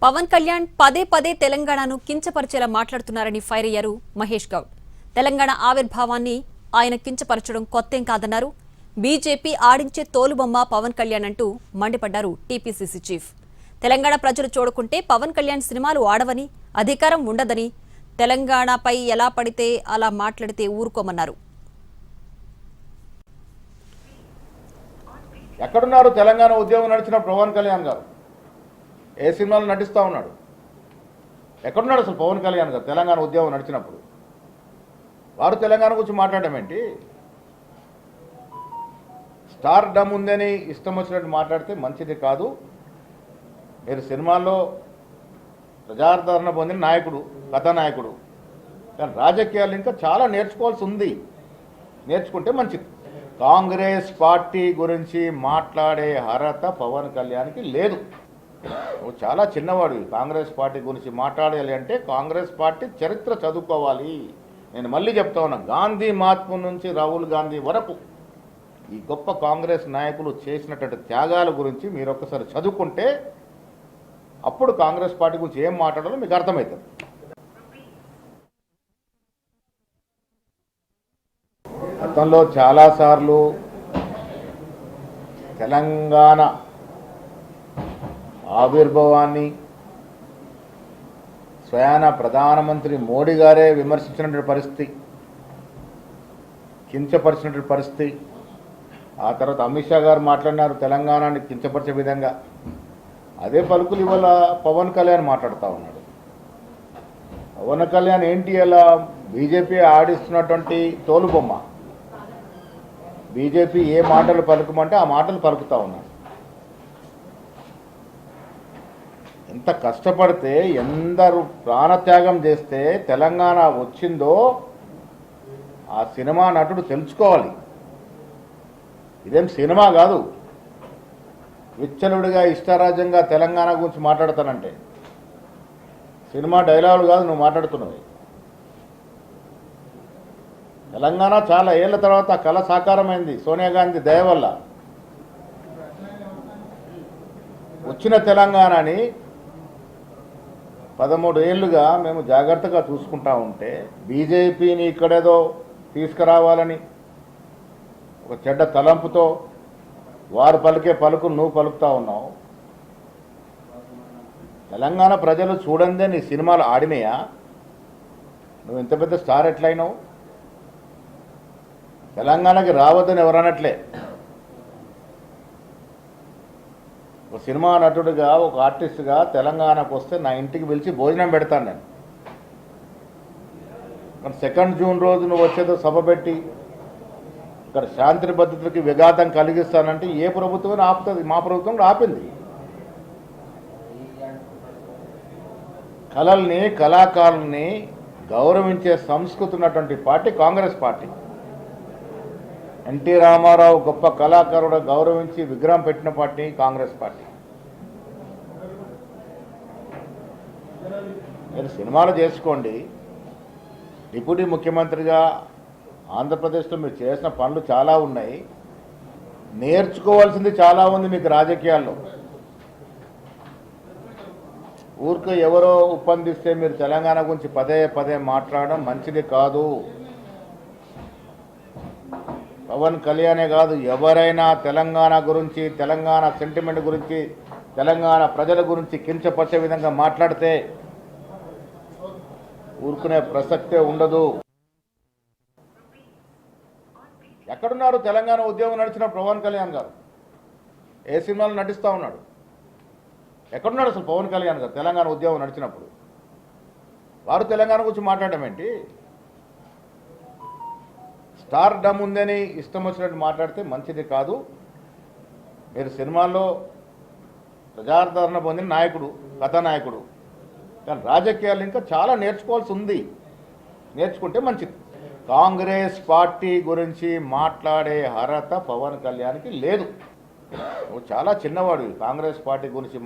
పవన్ కళ్యాణ్ పదే పదే తెలంగాణను కించపరిచేలా మాట్లాడుతున్నారని ఫైర్ అయ్యారు మహేష్ గౌడ్. తెలంగాణ ఆవిర్భావాన్ని ఆయన కించపరచడం కొత్తేం కాదన్నారు. బీజేపీ ఆడించే తోలుబొమ్మ పవన్ కళ్యాణ్ అంటూ మండిపడ్డారు టీపీసీసీ చీఫ్. తెలంగాణ ప్రజలు చూడకుంటే పవన్ కళ్యాణ్ సినిమాలు ఆడవని, అధికారం ఉండదని, తెలంగాణపై ఎలా పడితే అలా మాట్లాడితే ఊరుకోమన్నారు. ఎక్కడున్నారు తెలంగాణ ఉద్యమం నడిచిన పవన్ కళ్యాణ్ గారు? ఏ సినిమాలు నటిస్తూ ఉన్నాడు? ఎక్కడున్నాడు అసలు పవన్ కళ్యాణ్ గారు తెలంగాణ ఉద్యమం నడిచినప్పుడు? వారు తెలంగాణ గురించి మాట్లాడడం ఏంటి? స్టార్ డమ్ ఉందని ఇష్టం వచ్చినట్టు మాట్లాడితే మంచిది కాదు. మీరు సినిమాల్లో ప్రజాదరణ పొందిన నాయకుడు, కథానాయకుడు, కానీ రాజకీయాలు ఇంకా చాలా నేర్చుకోవాల్సి ఉంది. నేర్చుకుంటే మంచిది. కాంగ్రెస్ పార్టీ గురించి మాట్లాడే అర్హత పవన్ కళ్యాణ్కి లేదు. నువ్వు చాలా చిన్నవాడు. కాంగ్రెస్ పార్టీ గురించి మాట్లాడాలి అంటే కాంగ్రెస్ పార్టీ చరిత్ర చదువుకోవాలి. నేను మళ్ళీ చెప్తా ఉన్నా, గాంధీ మహాత్మ నుంచి రాహుల్ గాంధీ వరకు ఈ గొప్ప కాంగ్రెస్ నాయకులు చేసినటువంటి త్యాగాల గురించి మీరు ఒక్కసారి చదువుకుంటే అప్పుడు కాంగ్రెస్ పార్టీ గురించి ఏం మాట్లాడాలో మీకు అర్థమవుతుంది. గతంలో చాలాసార్లు తెలంగాణ ఆవిర్భావాన్ని స్వయాన ప్రధానమంత్రి మోడీ గారే విమర్శించినటువంటి పరిస్థితి, కించపరిచినటువంటి పరిస్థితి. ఆ తర్వాత అమిత్ షా గారు మాట్లాడినారు తెలంగాణని కించపరిచే విధంగా. అదే పలుకులు ఇవాళ పవన్ కళ్యాణ్ మాట్లాడుతూ ఉన్నాడు. పవన్ కళ్యాణ్ ఏంటి అలా బీజేపీ ఆడిస్తున్నటువంటి తోలుబొమ్మ. బీజేపీ ఏ మాటలు పలుకమంటే ఆ మాటలు పలుకుతూ ఉన్నాడు. ఎంత కష్టపడితే, ఎందరు ప్రాణత్యాగం చేస్తే తెలంగాణ వచ్చిందో ఆ సినిమా నటుడు తెలుసుకోవాలి. ఇదేం సినిమా కాదు. విచ్చలుడిగా ఇష్టారాజ్యంగా తెలంగాణ గురించి మాట్లాడతానంటే సినిమా డైలాగులు కాదు నువ్వు మాట్లాడుతున్నవి. తెలంగాణ చాలా ఏళ్ల తర్వాత కళ సాకారమైంది సోనియా గాంధీ దయ వల్ల. వచ్చిన తెలంగాణని 13 ఏళ్లుగా మేము జాగ్రత్తగా చూసుకుంటా ఉంటే బీజేపీని ఇక్కడేదో తీసుకురావాలని ఒక చెడ్డ తలంపుతో వారు పలికే పలుకులు నువ్వు పలుకుతా ఉన్నావు. తెలంగాణ ప్రజలు చూడందే నీ సినిమాలు ఆడినాయా? నువ్వు ఇంత పెద్ద స్టార్ ఎట్లయినావు? తెలంగాణకి రావద్దని ఎవరనట్లే. ఒక సినిమా నటుడిగా, ఒక ఆర్టిస్ట్గా తెలంగాణకు వస్తే నా ఇంటికి పిలిచి భోజనం పెడతాను నేను. కానీ 2 జూన్ రోజు నువ్వు వచ్చేదో సభ పెట్టి ఇక్కడ శాంతి భద్రతలకి విఘాతం కలిగిస్తానంటే ఏ ప్రభుత్వం ఆపుతుంది? మా ప్రభుత్వం ఆపింది. కళల్ని, కళాకారుల్ని గౌరవించే సంస్కృతి ఉన్నటువంటి పార్టీ కాంగ్రెస్ పార్టీ. ఎన్టీ రామారావు గొప్ప కళాకారుడు గౌరవించి విగ్రహం పెట్టిన పార్టీ కాంగ్రెస్ పార్టీ. మీరు సినిమాలు చేసుకోండి. డిప్యూటీ ముఖ్యమంత్రిగా ఆంధ్రప్రదేశ్లో మీరు చేసిన పనులు చాలా ఉన్నాయి. నేర్చుకోవాల్సింది చాలా ఉంది మీకు రాజకీయాల్లో. ఊరికే ఎవరో ఒప్పందిస్తే మీరు తెలంగాణ గురించి పదే పదే మాట్లాడడం మంచిది కాదు. పవన్ కళ్యాణే కాదు, ఎవరైనా తెలంగాణ గురించి, తెలంగాణ సెంటిమెంట్ గురించి, తెలంగాణ ప్రజల గురించి కించపరిచే విధంగా మాట్లాడితే ఊరుకునే ప్రసక్తే ఉండదు. ఎక్కడున్నారు తెలంగాణ ఉద్యమం నడిచిన పవన్ కళ్యాణ్ గారు? ఏ సినిమాలు నటిస్తూ ఉన్నాడు? ఎక్కడున్నాడు అసలు పవన్ కళ్యాణ్ గారు తెలంగాణ ఉద్యమం నడిచినప్పుడు? వారు తెలంగాణ గురించి మాట్లాడడం ఏంటి? స్టార్ డమ్ ఉందని ఇష్టం వచ్చినట్టు మాట్లాడితే మంచిది కాదు. మీరు సినిమాల్లో ప్రజాదరణ పొందిన నాయకుడు, కథానాయకుడు, కానీ రాజకీయాలు ఇంకా చాలా నేర్చుకోవాల్సి ఉంది. నేర్చుకుంటే మంచిది. కాంగ్రెస్ పార్టీ గురించి మాట్లాడే అర్హత పవన్ కళ్యాణ్కి లేదు. నువ్వు చాలా చిన్నవాడు. కాంగ్రెస్ పార్టీ గురించి